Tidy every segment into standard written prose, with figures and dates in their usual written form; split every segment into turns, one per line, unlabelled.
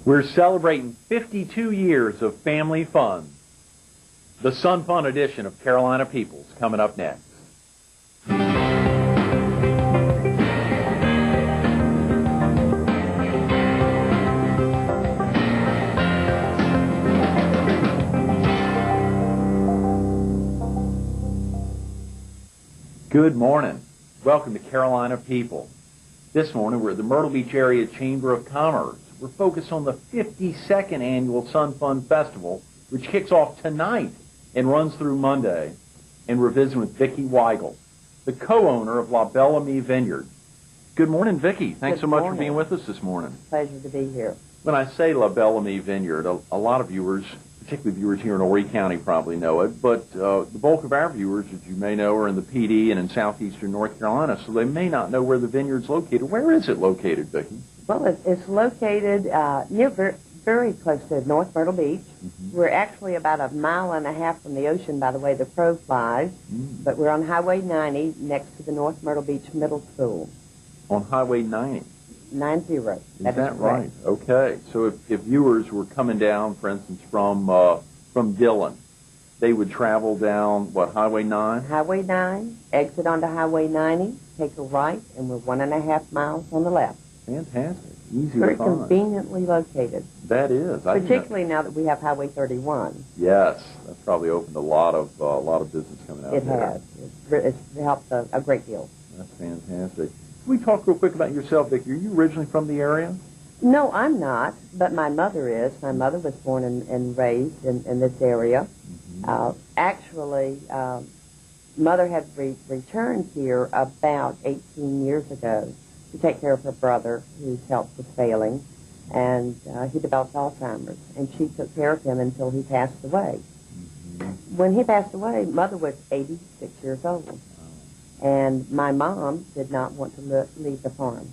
We're celebrating 52 years of family fun. The Sun Fun edition of Carolina Peoples coming up next. Good morning. Welcome to Carolina People. This morning we're at the Myrtle Beach Area Chamber of Commerce. We're focused on the 52nd Annual Sun Fun Festival, which kicks off tonight and runs through Monday. And we're visiting with Vicki Weigle, the co-owner of La Belle Amie Vineyard. Good morning, Vicki. Thanks so much for being with us this morning.
Pleasure to be here.
When I say La Belle Amie Vineyard, a lot of viewers, particularly viewers here in Horry County, probably know it, but the bulk of our viewers, as you may know, are in the PD and in southeastern North Carolina, so they may not know where the vineyard's located. Where is it located, Vicki?
Well, it's located very close to North Myrtle Beach. Mm-hmm. We're actually about a mile and a half from the ocean by the way the crow flies, but we're on Highway 90 next to the North Myrtle Beach Middle School.
On Highway 90?
90.
Is that right? Okay. So if viewers were coming down, for instance, from Dillon, they would travel down, what, Highway 9?
Highway 9, exit onto Highway 90, take a right, and we're 1.5 miles on the left.
Fantastic. Easy
Very
to find.
conveniently located.
That is.
Particularly now that we have Highway 31.
Yes. That's probably opened a lot of business coming out there.
It has. It's helped a great deal.
That's fantastic. Can we talk real quick about yourself, Vicki? Are you originally from the area?
No, I'm not, but my mother is. My mother was born and raised in this area. Mm-hmm. Actually, Mother had returned here about 18 years ago to take care of her brother, whose health was failing, and he developed Alzheimer's, and she took care of him until he passed away. Mm-hmm. When he passed away, Mother was 86 years old, and my mom did not want to leave the farm.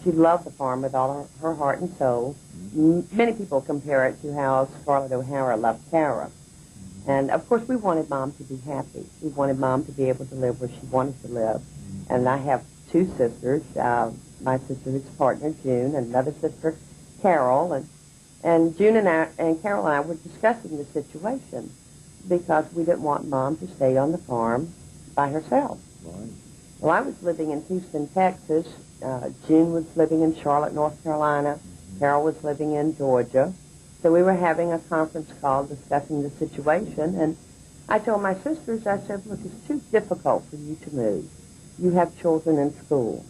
She loved the farm with all her heart and soul. Mm-hmm. Many people compare it to how Scarlett O'Hara loved Tara. Mm-hmm. And, of course, we wanted Mom to be happy. We wanted Mom to be able to live where she wanted to live. Mm-hmm. And I have two sisters, my sister who's partner, June, and another sister, Carol. And June and Carol and I were discussing the situation because we didn't want Mom to stay on the farm by herself. Right. Well, I was living in Houston, Texas. June was living in Charlotte, North Carolina. Mm-hmm. Carol was living in Georgia. So we were having a conference call discussing the situation. And I told my sisters, I said, look, it's too difficult for you to move. You have children in school.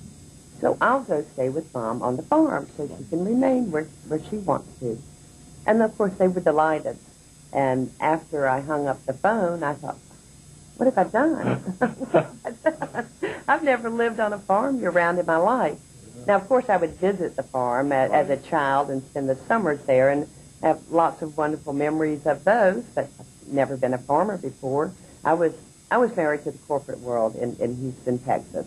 So I'll go stay with Mom on the farm so she can remain where she wants to. And, of course, they were delighted. And after I hung up the phone, I thought, what have I done? I've never lived on a farm year-round in my life. Now, of course, I would visit the farm as a child and spend the summers there and have lots of wonderful memories of those, but I've never been a farmer before. I was married to the corporate world in Houston, Texas.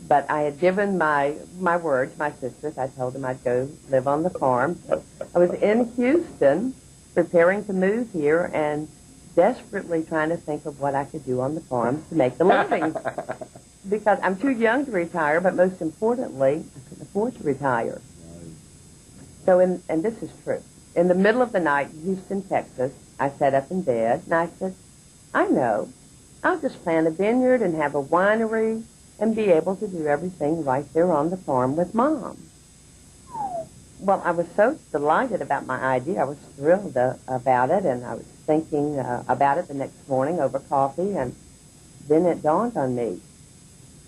But I had given my word to my sisters. I told them I'd go live on the farm. So I was in Houston preparing to move here and desperately trying to think of what I could do on the farm to make the living. Because I'm too young to retire, but most importantly, I couldn't afford to retire. Right. So, and this is true, in the middle of the night in Houston, Texas, I sat up in bed and I said, I know. I'll just plant a vineyard and have a winery and be able to do everything right there on the farm with Mom. Well, I was so delighted about my idea. I was thrilled about it, and I was thinking about it the next morning over coffee, and then it dawned on me,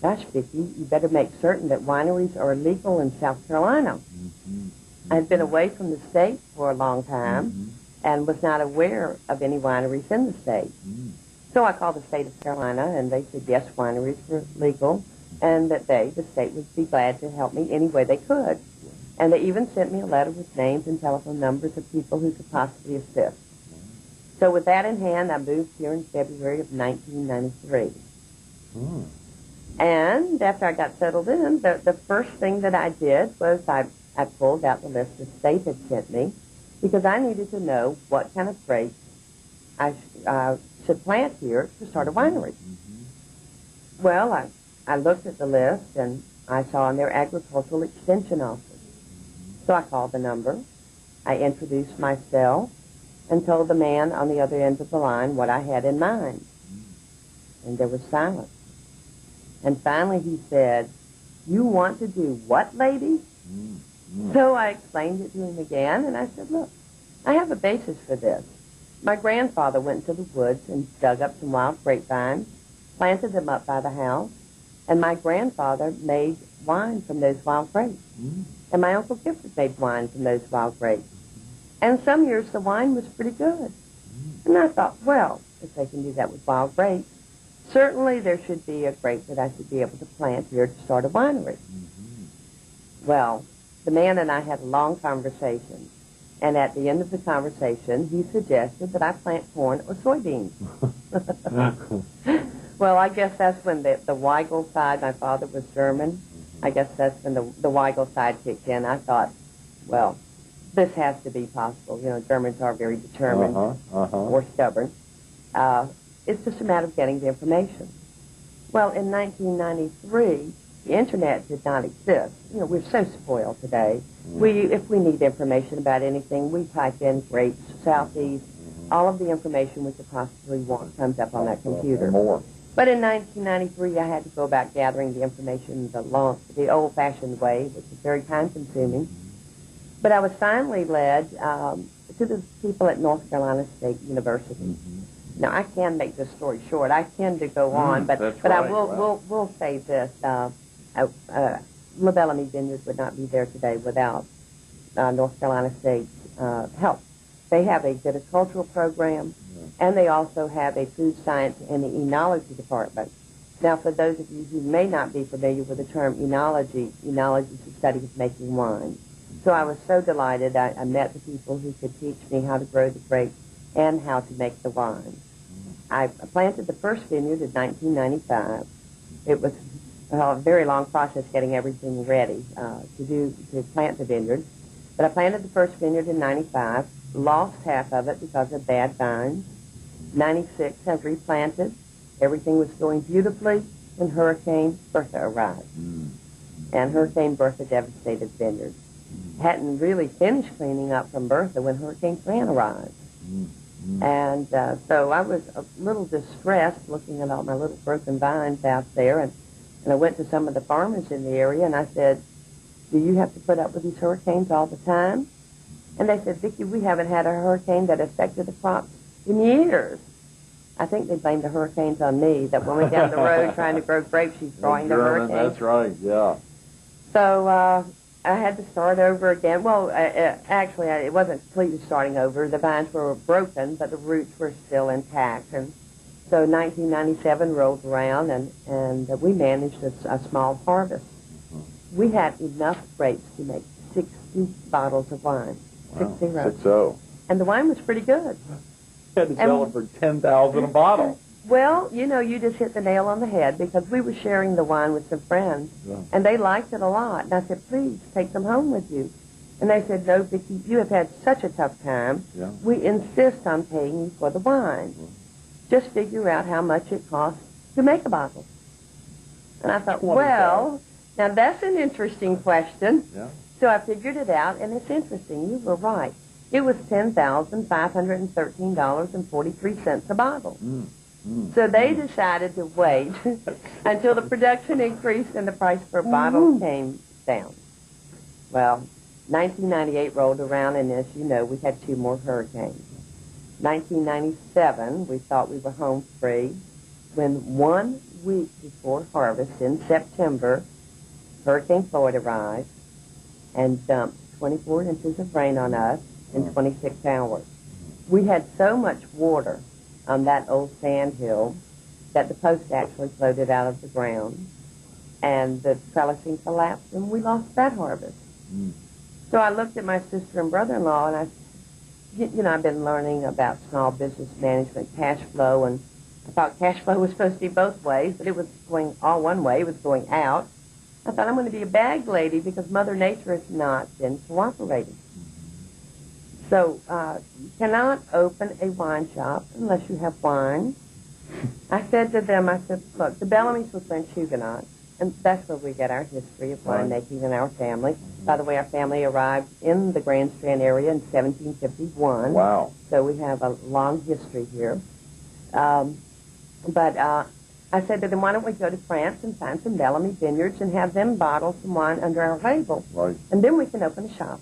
gosh, Vicki, you better make certain that wineries are legal in South Carolina. Mm-hmm. I had been away from the state for a long time and was not aware of any wineries in the state. Mm. So I called the state of Carolina, and they said, yes, wineries were legal, and that the state, would be glad to help me any way they could. And they even sent me a letter with names and telephone numbers of people who could possibly assist. So with that in hand, I moved here in February of 1993. Mm. And after I got settled in, the first thing that I did was I pulled out the list the state had sent me because I needed to know what kind of grapes I should plant here to start a winery. Mm-hmm. Well, I looked at the list, and I saw in their agricultural extension office. So I called the number, I introduced myself and told the man on the other end of the line what I had in mind. And there was silence. And finally he said, "You want to do what, lady?" So I explained it to him again, and I said, "Look, I have a basis for this. My grandfather went to the woods and dug up some wild grapevines, planted them up by the house, and my grandfather made wine from those wild grapes. And my Uncle Gifford made wine from those wild grapes. And some years the wine was pretty good." And I thought, well, if they can do that with wild grapes, certainly there should be a grape that I should be able to plant here to start a winery. Well, the man and I had a long conversation. And at the end of the conversation, he suggested that I plant corn or soybeans. Well, I guess that's when the Weigle side, my father was German, I guess that's when the Weigle side kicked in. I thought, well, this has to be possible. You know, Germans are very determined or stubborn. It's just a matter of getting the information. Well, in 1993, the Internet did not exist. You know, we're so spoiled today. If we need information about anything, we type in grapes, southeast, all of the information we could possibly want comes up on that computer. But in 1993, I had to go about gathering the information the old-fashioned way, which is very time-consuming. But I was finally led to the people at North Carolina State University. Now, I can make this story short. I tend to go on, but I will say this. La Bellamy Vineyard would not be there today without North Carolina State's help. They have a viticultural program, and they also have a food science and the enology department. Now, for those of you who may not be familiar with the term enology, enology is the study of making wine. So I was so delighted. I met the people who could teach me how to grow the grapes and how to make the wine. I planted the first vineyard in 1995. It was a very long process getting everything ready to plant the vineyard. But I planted the first vineyard in 95, lost half of it because of bad vines. 96, I replanted. Everything was going beautifully when Hurricane Bertha arrived. And Hurricane Bertha devastated the vineyard. Hadn't really finished cleaning up from Bertha when Hurricane Fran arrived. And so I was a little distressed looking at all my little broken vines out there. And I went to some of the farmers in the area, and I said, "Do you have to put up with these hurricanes all the time?" And they said, "Vicki, we haven't had a hurricane that affected the crops in years." I think they blamed the hurricanes on me, that when we went down the road trying to grow grapes, she's growing the hurricane.
That's right, yeah.
So I had to start over again. Well, actually, it wasn't completely starting over. The vines were broken, but the roots were still intact. And so 1997 rolled around, and we managed a small harvest. We had enough grapes to make 60 bottles of wine.
Wow.
60. And the wine was pretty good.
You had to sell it for $10,000 a bottle.
Well, you know, you just hit the nail on the head, because we were sharing the wine with some friends, and they liked it a lot. And I said, "Please, take them home with you." And they said, "No, Vicki, you have had such a tough time. We insist on paying you for the wine. Just figure out how much it costs to make a bottle." And I thought, well, now that's an interesting question. So I figured it out, and it's interesting. You were right. It was $10,513.43 a bottle. So they decided to wait until the production increased and the price per bottle came down. Well, 1998 rolled around, and as you know, we had 2 more hurricanes. 1997, we thought we were home free, when 1 week before harvest in September, Hurricane Floyd arrived and dumped 24 inches of rain on us in 26 hours. We had so much water on that old sand hill that the post actually floated out of the ground, and the trellising collapsed, and we lost that harvest. So I looked at my sister and brother-in-law, and I said, you know, I've been learning about small business management, cash flow, and I thought cash flow was supposed to be both ways, but it was going all one way. It was going out. I thought, I'm going to be a bag lady because Mother Nature has not been cooperating. So you cannot open a wine shop unless you have wine. I said to them, I said, look, the Bellamy's were French Huguenots, and that's where we get our history of winemaking in our family. By the way, our family arrived in the Grand Strand area in 1751.
Wow.
So we have a long history here. But I said to them, why don't we go to France and find some Bellamy vineyards and have them bottle some wine under our label.
Right.
And then we can open a shop.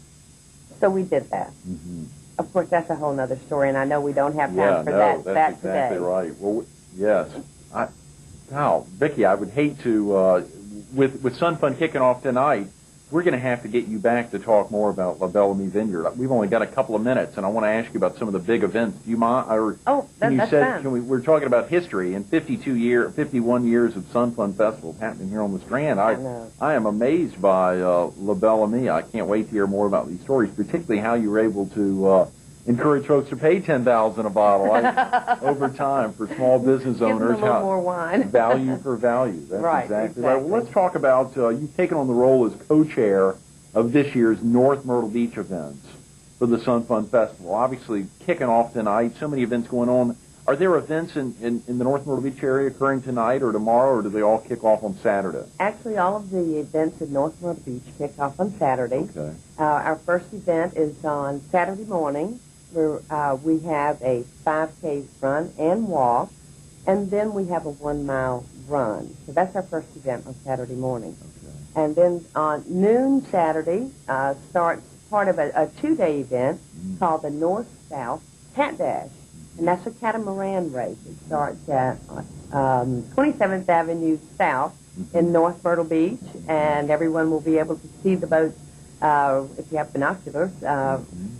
So we did that.
Mm-hmm.
Of course, that's a whole other story, and I know we don't have time for
that's
that
exactly
today.
right. Well, yes. Now, Vicki, I would hate to, with Sun Fun kicking off tonight, we're going to have to get you back to talk more about La Bellamy Vineyard. We've only got a couple of minutes, and I want to ask you about some of the big events. Do you mind?
That's fine.
We're talking about history and 51 years of Sun Fun Festival happening here on the Strand. I am amazed by La Bellamy. I can't wait to hear more about these stories, particularly how you were able to encourage folks to pay $10,000 a bottle over time for small business owners.
Give them a little more wine.
Value for value. That's
right,
exactly right. Well, let's talk about you've taken on the role as co-chair of this year's North Myrtle Beach events for the Sun Fun Festival. Obviously, kicking off tonight, so many events going on. Are there events in the North Myrtle Beach area occurring tonight or tomorrow, or do they all kick off on Saturday?
Actually, all of the events in North Myrtle Beach kick off on Saturday.
Okay.
Our first event is on Saturday morning, where we have a 5K run and walk, and then we have a 1-mile run. So that's our first event on Saturday morning. Okay. And then on noon Saturday starts part of a 2-day event called the North-South Cat Dash, and that's a catamaran race. It starts at 27th Avenue South in North Myrtle Beach, and everyone will be able to see the boats if you have binoculars,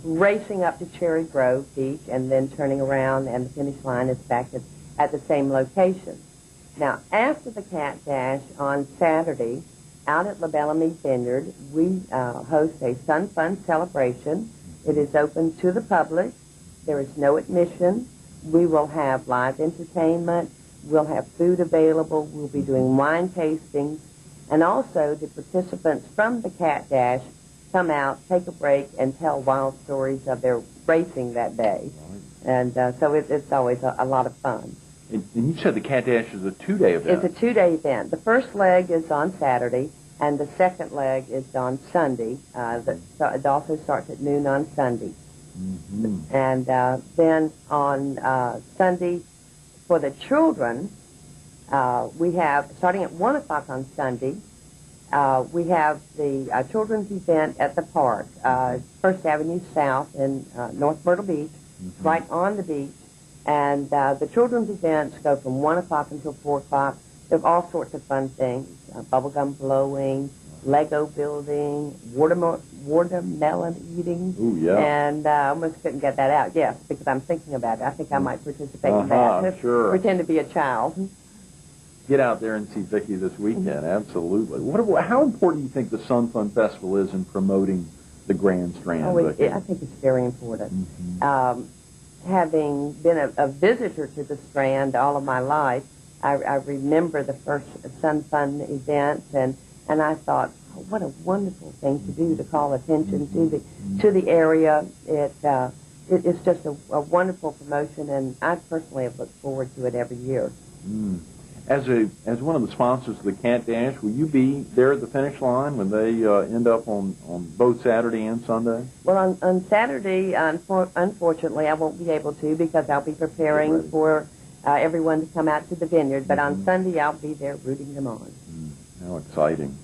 racing up to Cherry Grove Beach and then turning around, and the finish line is back at the same location. Now, after the Cat Dash on Saturday, out at La Bellamy Vineyard, we host a Sun Fun celebration. It is open to the public. There is no admission. We will have live entertainment. We'll have food available. We'll be doing wine tastings. And also, the participants from the Cat Dash come out, take a break, and tell wild stories of their racing that day. Right. And so it's always a lot of fun.
And you said the Cat Dash is a 2-day event.
It's a 2-day event. The first leg is on Saturday, and the second leg is on Sunday. It also starts at noon on Sunday. Mm-hmm. And then on Sunday, for the children, we have, starting at 1 o'clock on Sunday, we have the children's event at the park, First Avenue South in North Myrtle Beach, right on the beach. And the children's events go from 1 o'clock until 4 o'clock. There's all sorts of fun things, bubblegum blowing, Lego building, watermelon eating.
Ooh, yeah.
And I almost couldn't get that out, yes, because I'm thinking about it. I think I might participate in that.
Sure.
Pretend to be a child.
Get out there and see Vicki this weekend, absolutely. How important do you think the Sun Fun Festival is in promoting the Grand Strand, Vicki?
I think it's very important. Having been a visitor to the Strand all of my life, I remember the first Sun Fun event, and I thought, oh, what a wonderful thing to do, to call attention to the area. It's just a wonderful promotion, and I personally have looked forward to it every year.
As one of the sponsors of the Cat Dash, will you be there at the finish line when they end up on both Saturday and Sunday?
Well, on Saturday, unfortunately, I won't be able to because I'll be preparing for everyone to come out to the vineyard. But on Sunday, I'll be there rooting them on.
How exciting.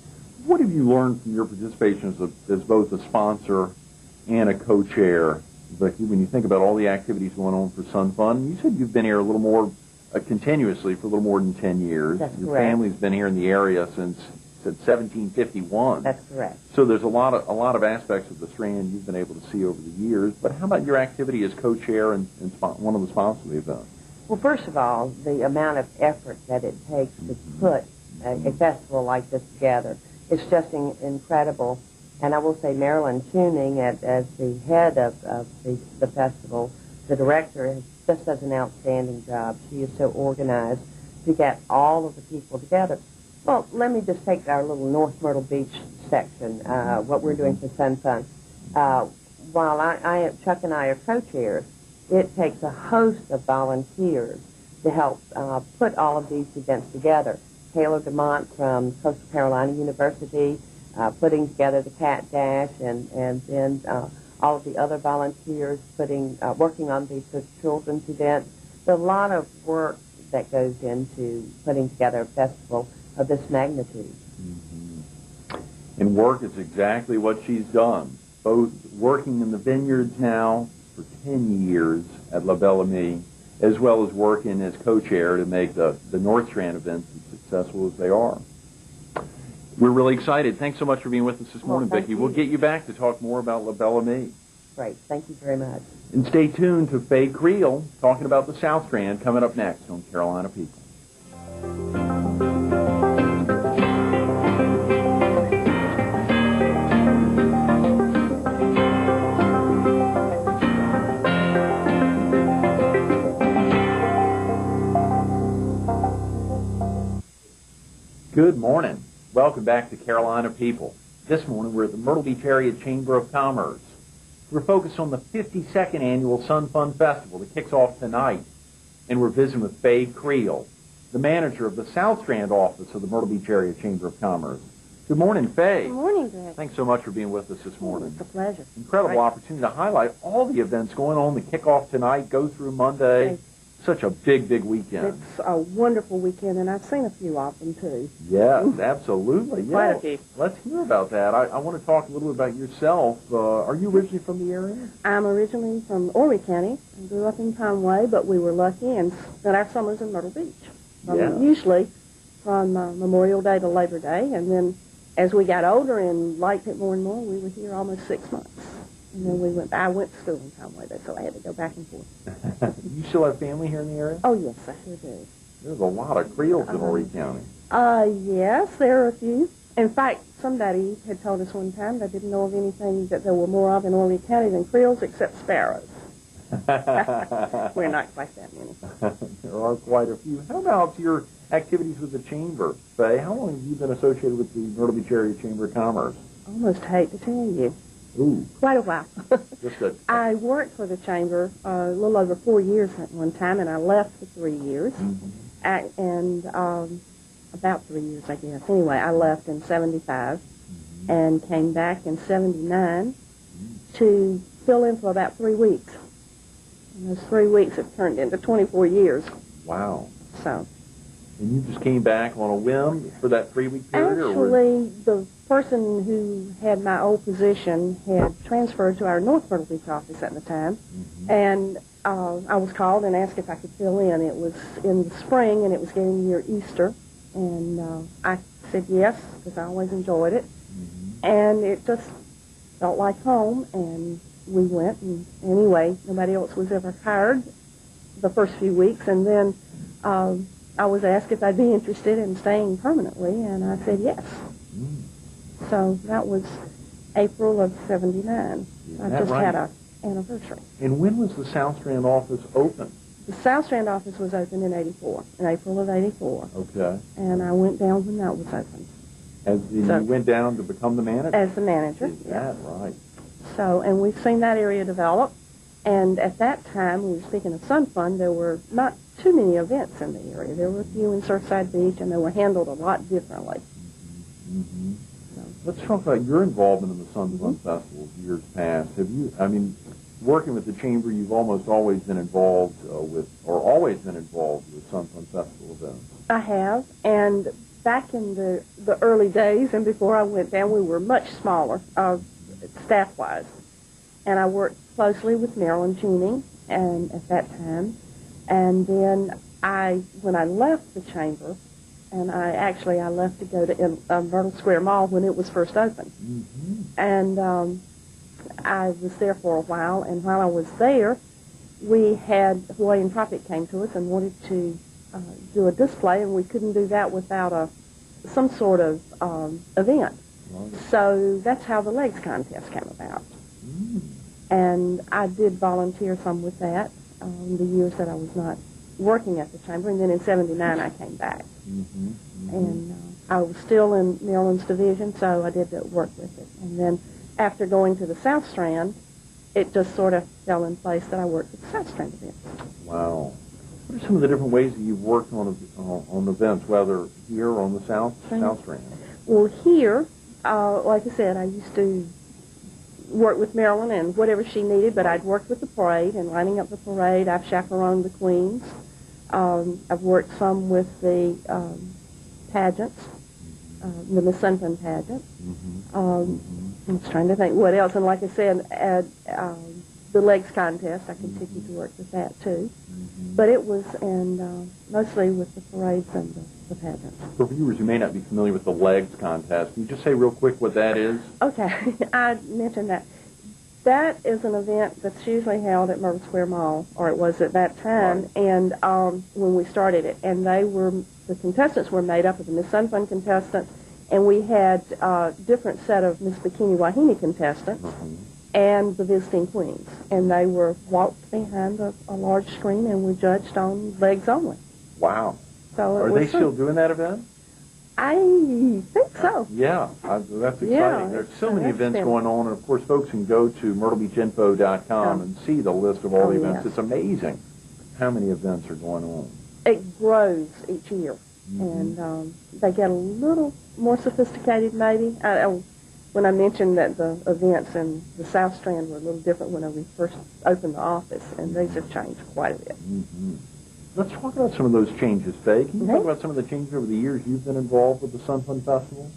What have you learned from your participation as both a sponsor and a co-chair, Vicki, when you think about all the activities going on for Sun Fun? You said you've been here a little more continuously for a little more than 10 years.
That's
Your
correct.
family's been here in the area since 1751.
That's correct.
So there's a lot of aspects of the Strand you've been able to see over the years. But how about your activity as co-chair and one of the sponsors of the event?
Well, first of all, the amount of effort that it takes to put a festival like this together, it's just incredible. And I will say Marilyn Tuning, as the head of the festival, the director, just does an outstanding job. She is so organized to get all of the people together. Well, let me just take our little North Myrtle Beach section, what we're doing for Sun Fun. While Chuck and I are co-chairs, it takes a host of volunteers to help put all of these events together. Taylor DeMont from Coastal Carolina University, putting together the cat dash, and then all of the other volunteers working on the children's event. There's a lot of work that goes into putting together a festival of this magnitude.
Mm-hmm. And work is exactly what she's done, both working in the vineyards now for 10 years at La Belle Amie, as well as working as co-chair to make the North Strand events as successful as they are. We're really excited. Thanks so much for being with us this morning, Vicki. We'll get you back to talk more about La Belle Amie.
Great. Thank you very much.
And stay tuned to Faye Creel talking about the South Strand coming up next on Carolina People. Good morning. Welcome back to Carolina People. This morning we're at the Myrtle Beach Area Chamber of Commerce. We're focused on the 52nd Annual Sun Fun Festival that kicks off tonight. And we're visiting with Faye Creel, the manager of the South Strand office of the Myrtle Beach Area Chamber of Commerce. Good morning, Faye.
Good morning, Greg.
Thanks so much for being with us this morning.
It's a pleasure.
Incredible opportunity to highlight all the events going on. The kickoff tonight, go through Monday. Such a big weekend.
It's a wonderful weekend, and I've seen a few of them, too.
Yes, absolutely.
Quite a few.
Let's hear about that. I want to talk a little bit about yourself. Are you originally from the area?
I'm originally from Horry County. I grew up in Conway, but we were lucky and spent our summers in Myrtle Beach. Usually from Memorial Day to Labor Day, and then as we got older and liked it more and more, we were here almost 6 months. And then I went to school in Conway, so I had to go back and forth.
You still have family here in the area?
Oh, yes, I sure do.
There's a lot of Creoles in Horry County.
Yes, there are a few. In fact, somebody had told us one time they didn't know of anything that there were more of in Horry County than Creoles except sparrows. We're not quite that many.
There are quite a few. How about your activities with the Chamber, Faye? How long have you been associated with the Myrtle Beach Area Chamber of Commerce?
Almost hate to tell you.
Ooh.
Quite a while. I worked for the Chamber a little over 4 years at one time, and I left for 3 years. Mm-hmm. And about 3 years, I guess. Anyway, I left in 75 and came back in 79 to fill in for about 3 weeks. And those 3 weeks have turned into 24 years.
Wow.
So.
And you just came back on a whim for that 3-week period?
Actually, the person who had my old position had transferred to our North Myrtle Beach office at the time, and I was called and asked if I could fill in. It was in the spring, and it was getting near Easter, and I said yes, because I always enjoyed it, and it just felt like home, and we went, and anyway, nobody else was ever hired the first few weeks, and then I was asked if I'd be interested in staying permanently, and I said yes. So that was April of 79. I just had an anniversary.
And when was the South Strand office open?
The South Strand office was open in 84, in April of 84.
Okay.
And I went down when that was open.
You went down to become the manager?
As the manager.
Is that right?
So, and we've seen that area develop. And at that time, we were speaking of Sun Fun, there were not too many events in the area. There were a few in Surfside Beach, and they were handled a lot differently. So.
Let's talk about your involvement in the Sun Fun Festival years past. Have you, working with the Chamber, you've almost always been involved with Sun Fun Festival events.
I have, and back in the early days, and before I went down, we were much smaller, staff-wise. And I worked closely with Marilyn Tuning and at that time. And then when I left the Chamber, and I left to go to Myrtle Square Mall when it was first opened. And I was there for a while, and while I was there, Hawaiian Tropic came to us and wanted to do a display, and we couldn't do that without some sort of event. So that's how the legs contest came about. And I did volunteer some with that the years that I was not working at the Chamber, and then in 79 I came back. And I was still in Maryland's division, so I did work with it. And then after going to the South Strand, it just sort of fell in place that I worked at the South Strand events.
Wow. What are some of the different ways that you've worked on events, whether here or on the South Strand?
Well, here, like I said, I used to work with Marilyn and whatever she needed, but I'd worked with the parade and lining up the parade. I've chaperoned the queens. I've worked some with the pageants, the Miss Sun Fun pageant. I was trying to think what else. And like I said, at the legs contest, I continued to work with that too. But it was mostly with the parades and the pageants.
For viewers who may not be familiar with the legs contest, can you just say real quick what that is?
Okay, I mentioned that. That is an event that's usually held at Myrtle Square Mall, or it was at that time,
Right.
and when we started it. And the contestants were made up of the Miss Sun Fun contestants, and we had a different set of Miss Bikini Wahine contestants and the visiting queens. And they were walked behind a large screen, and we judged on legs only.
Wow.
So
Are they still doing that event?
I think so.
Yeah, that's exciting.
Yeah,
There's so many
that's
events
been-
going on, and of course folks can go to myrtlebeachinfo.com and see the list of all the events.
Yeah.
It's amazing how many events are going on.
It grows each year, and they get a little more sophisticated maybe. When I mentioned that the events in the South Strand were a little different when we first opened the office, and these have changed quite a bit.
Let's talk about some of those changes, Faye. Can you talk about some of the changes over the years you've been involved with the Sun Fun Festival?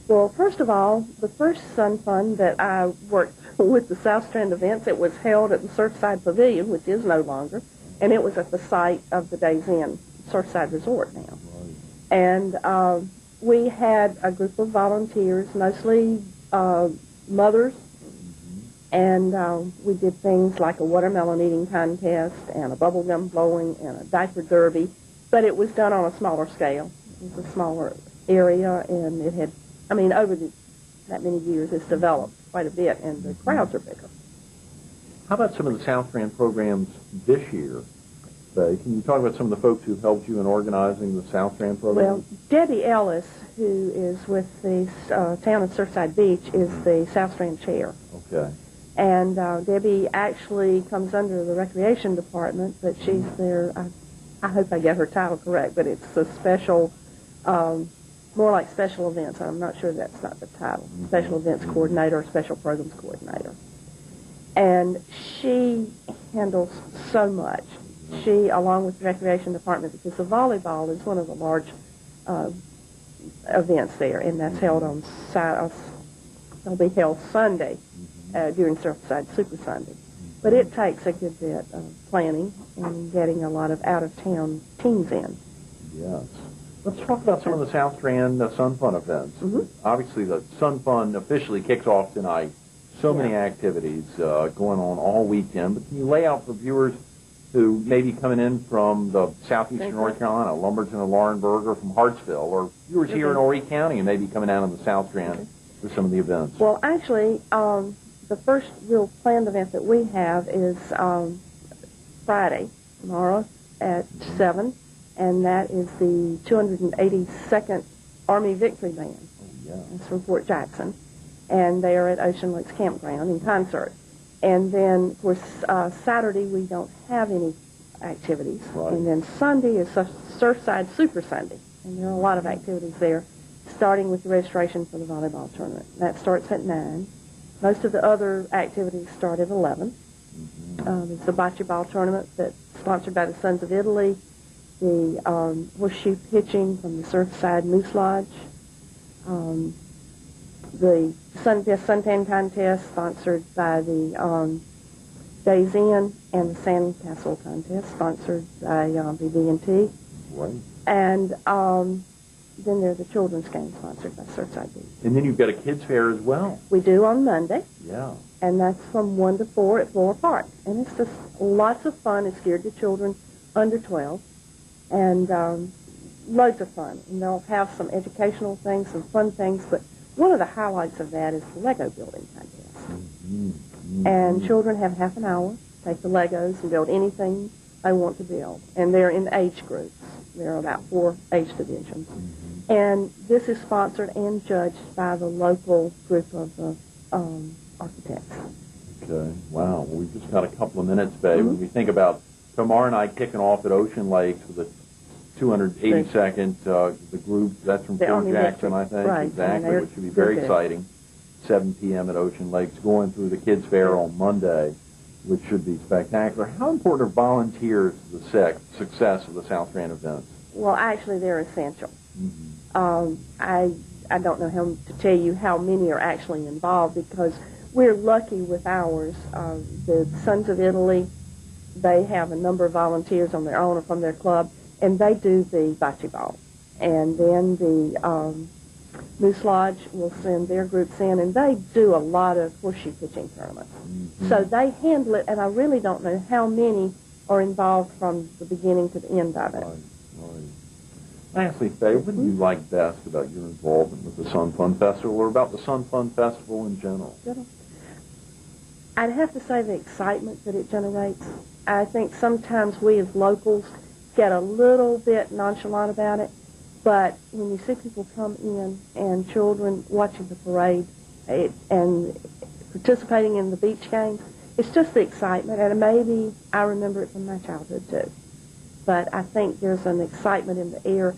Well, first of all, the first Sun Fun that I worked with the South Strand events, it was held at the Surfside Pavilion, which is no longer, and it was at the site of the Days Inn Surfside Resort now. Right. And we had a group of volunteers, mostly mothers, and we did things like a watermelon eating contest and a bubble gum blowing and a diaper derby, but it was done on a smaller scale. It was a smaller area, and it had, over that many years, it's developed quite a bit, and the crowds are bigger.
How about some of the South Strand programs this year, Faye? Can you talk about some of the folks who helped you in organizing the South Strand program?
Well, Debbie Ellis, who is with the town of Surfside Beach, is the South Strand chair.
Okay.
And Debbie actually comes under the recreation department, but she's there, I hope I get her title correct, but it's a special, more like special events. I'm not sure that's not the title. Special events coordinator or special programs coordinator. And she handles so much. She, along with the recreation department, because the volleyball is one of the large events there, and that's held on it'll be held Sunday during Surfside Super Sunday. But it takes a good bit of planning and getting a lot of out-of-town teams in.
Yes. Let's talk about some of the South Strand Sun Fun events. Obviously, the Sun Fun officially kicks off tonight. So many activities going on all weekend. But can you lay out for viewers who may be coming in from the southeastern North Carolina, Lumberton or Laurinburg, or from Hartsville, or viewers here in Horry County and maybe coming down on the South Strand for some of the events?
Well, actually, the first real planned event that we have is Friday, tomorrow at 7, and that is the 282nd Army Victory Band. It's from Fort Jackson, and they are at Ocean Lakes Campground in concert. And then, of course, Saturday we don't have any activities. Right. And then Sunday is Surfside Super Sunday, and there are a lot of activities there, starting with the registration for the volleyball tournament. That starts at 9. Most of the other activities start at 11. There's the bocce ball tournament that's sponsored by the Sons of Italy, the horseshoe pitching from the Surfside Moose Lodge, the Suntan contest sponsored by the Days Inn, and the Sandcastle contest sponsored by BB&T.
Right.
And then there's the children's game sponsored by Surfside Beach.
And then you've got a kids fair as well.
We do on Monday.
Yeah.
And that's from 1 to 4 at Floor Park. And it's just lots of fun. It's geared to children under 12. And loads of fun. And they'll have some educational things, some fun things, but one of the highlights of that is the Lego building contest. And children have half an hour, take the Legos and build anything they want to build. And they're in age groups. There are about 4 age divisions. And this is sponsored and judged by the local group of the architects.
Okay. Wow. Well, we've just got a couple of minutes, Faye. When we think about tomorrow night kicking off at Ocean Lakes with the 282nd, the group, that's from
The
Fort
Army
Jackson,
Veterans.
I think.
Right.
Exactly,
And
which should be
they're
very
good.
exciting. 7 p.m. at Ocean Lakes, going through the Kids Fair on Monday, which should be spectacular. How important are volunteers to the success of the South Rand events?
Well, actually, they're essential.
Mm-hmm.
I don't know how to tell you how many are actually involved because we're lucky with ours. The Sons of Italy, they have a number of volunteers on their own or from their club, and they do the bocce ball. And then the Moose Lodge will send their groups in, and they do a lot of horseshoe pitching tournaments.
Mm-hmm.
So they handle it, and I really don't know how many are involved from the beginning to the end of it.
Right. Lastly, Faye, what do you like best about your involvement with the Sun Fun Festival or about the Sun Fun Festival in general?
I'd have to say the excitement that it generates. I think sometimes we as locals get a little bit nonchalant about it, but when you see people come in and children watching the parade and participating in the beach games, it's just the excitement, and maybe I remember it from my childhood too. But I think there's an excitement in the air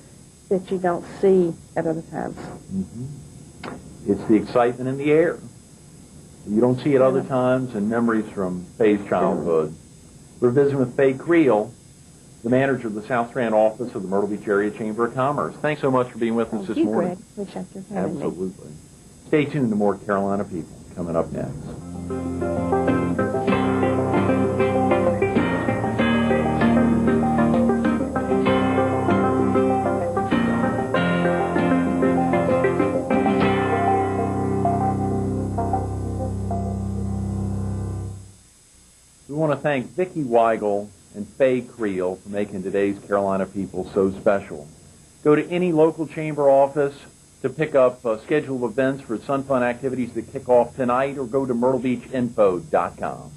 that you don't see at other times.
Mm-hmm. It's the excitement in the air. You don't see it other times, and memories from Faye's childhood. We're visiting with Faye Creel, the manager of the South Rand office of the Myrtle Beach Area Chamber of Commerce. Thanks so much for being with us this morning.
Greg. Appreciate your having me.
Absolutely. Stay tuned to more Carolina People coming up next. We want to thank Vicki Weigle and Faye Creel for making today's Carolina People so special. Go to any local chamber office to pick up scheduled events for Sun Fun activities that kick off tonight, or go to myrtlebeachinfo.com.